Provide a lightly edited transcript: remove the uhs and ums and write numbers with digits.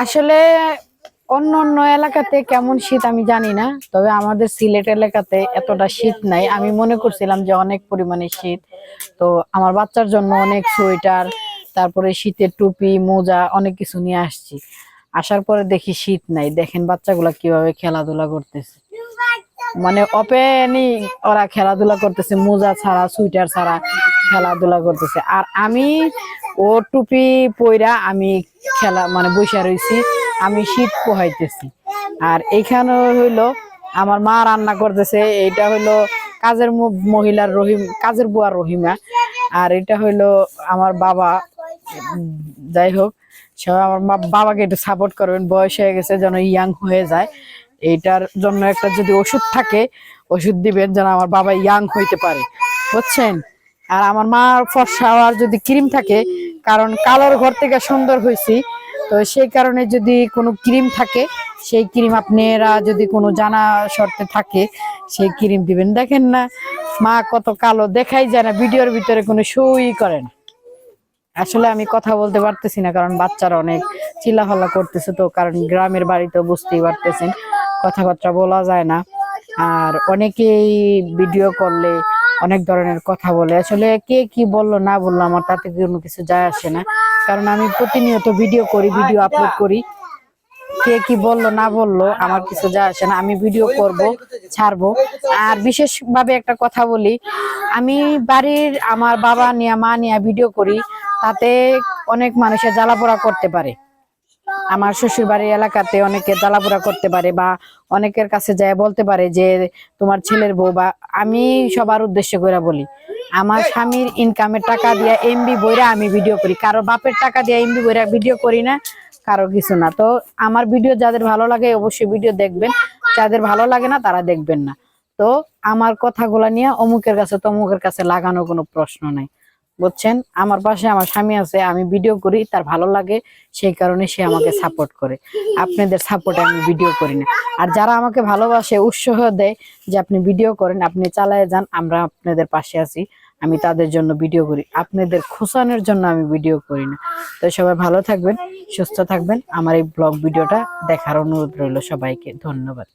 আসলে অন্য অন্য এলাকাতে কেমন শীত আমি জানি না, তবে আমাদের সিলেট এলাকাতে এতটা শীত নাই। আমি মনে করছিলাম যে অনেক পরিমাণে শীত। তো আমার বাচ্চার জন্য অনেক সোয়েটার, তারপরে শীতের টুপি, মোজা অনেক কিছু নিয়ে আসছি। আসার পরে দেখি শীত নাই। দেখেন বাচ্চাগুলা কিভাবে খেলাধুলা করতেছে, মানে ওপেনই ওরা খেলাধুলা করতেছে, মোজা ছাড়া সোয়েটার ছাড়া খেলাধুলা করতেছে। আর আমি ও টুপি পইরা আমি খেলা মানে বসে রয়েছি, আমি শীত পোহাইতেছি। আর এইখানে হইলো আমার মা রান্না করতেছে। এইটা হইলো কাজের মহিলার কাজের বুয়া রহিমা। আর এটা হইলো আমার বাবা। যাই হোক, সবাই আমার বাবাকে একটু সাপোর্ট করবেন, বয়স হয়ে গেছে যেন ইয়াং হয়ে যায়। এইটার জন্য একটা যদি ওষুধ থাকে, ওষুধ দিবেন যেন আমার বাবা ইয়াং হইতে পারে, বুঝছেন। আর আমার মার ফর্সা হওয়ার যদি ক্রিম থাকে, কারণ কালোর ঘর থেকে সুন্দর হয়েছি, তো সেই কারণে যদি কোনো ক্রিম থাকে, সেই ক্রিম আপনারা যদি কোনো জানা শর্তে থাকে, সেই ক্রিম দিবেন। দেখেন না মা কত কালো, দেখাই যায় না, ভিডিওর ভিতরে কোনো শোই করে না। আসলে আমি কথা বলতে পারতেছি না, কারণ বাচ্চারা অনেক চিল্লাফাল্লা করতেছে, তো কারণ গ্রামের বাড়িতে বুঝতেই পারতেছেন কথাবার্তা বলা যায় না। আর অনেকেই ভিডিও করলে অনেক ধরনের কথা বলে, আসলে কে কি বললো না বললো আমার তাতে কোনো কিছু যায় আসে না, কারণ আমি প্রতিনিয়ত ভিডিও করি, ভিডিও আপলোড করি। কে কি বললো না বললো আমার কিছু যায় আসে না, আমি ভিডিও করব, ছাড়বো। আর বিশেষ ভাবে একটা কথা বলি, আমি বাড়ির আমার বাবা নিয়ে মা নিয়ে ভিডিও করি, তাতে অনেক মানুষের জ্বালাপোড়া করতে পারে। আমার শ্বশুর বাড়ির এলাকাতে অনেকে জ্বালাপোড়া করতে পারে, বা অনেকের কাছে যায় বলতে পারে যে তোমার ছেলের বউ। বা আমি সবার উদ্দেশ্য করে বলি, আমার স্বামীর ইনকামের টাকা দিয়ে এমবি বইরা আমি ভিডিও করি, কারো বাপের টাকা দিয়ে এমবি বইরা ভিডিও করি না, কারো কিছু না। তো আমার ভিডিও যাদের ভালো লাগে অবশ্যই ভিডিও দেখবেন, যাদের ভালো লাগে না তারা দেখবেন না। তো আমার কথাগুলা নিয়ে অমুকের কাছে তমুকের কাছে লাগানো কোনো প্রশ্ন নাই, বুঝছেন। আমার পাশে আমার স্বামী আছে, আমি ভিডিও করি, তার ভালো লাগে, সেই কারণে সে আমাকে সাপোর্ট করে। আপনাদের সাপোর্টে আমি ভিডিও করি না। আর যারা আমাকে ভালোবাসে, উৎসাহ দেয় যে আপনি ভিডিও করেন, আপনি চালায় যান, আমরা আপনাদের পাশে আছি, আমি তাদের জন্য ভিডিও করি। আপনাদের খোঁচানোর জন্য আমি ভিডিও করি না। তো সবাই ভালো থাকবেন, সুস্থ থাকবেন। আমার এই ব্লগ ভিডিওটা দেখার অনুরোধ রইল সবাইকে। ধন্যবাদ।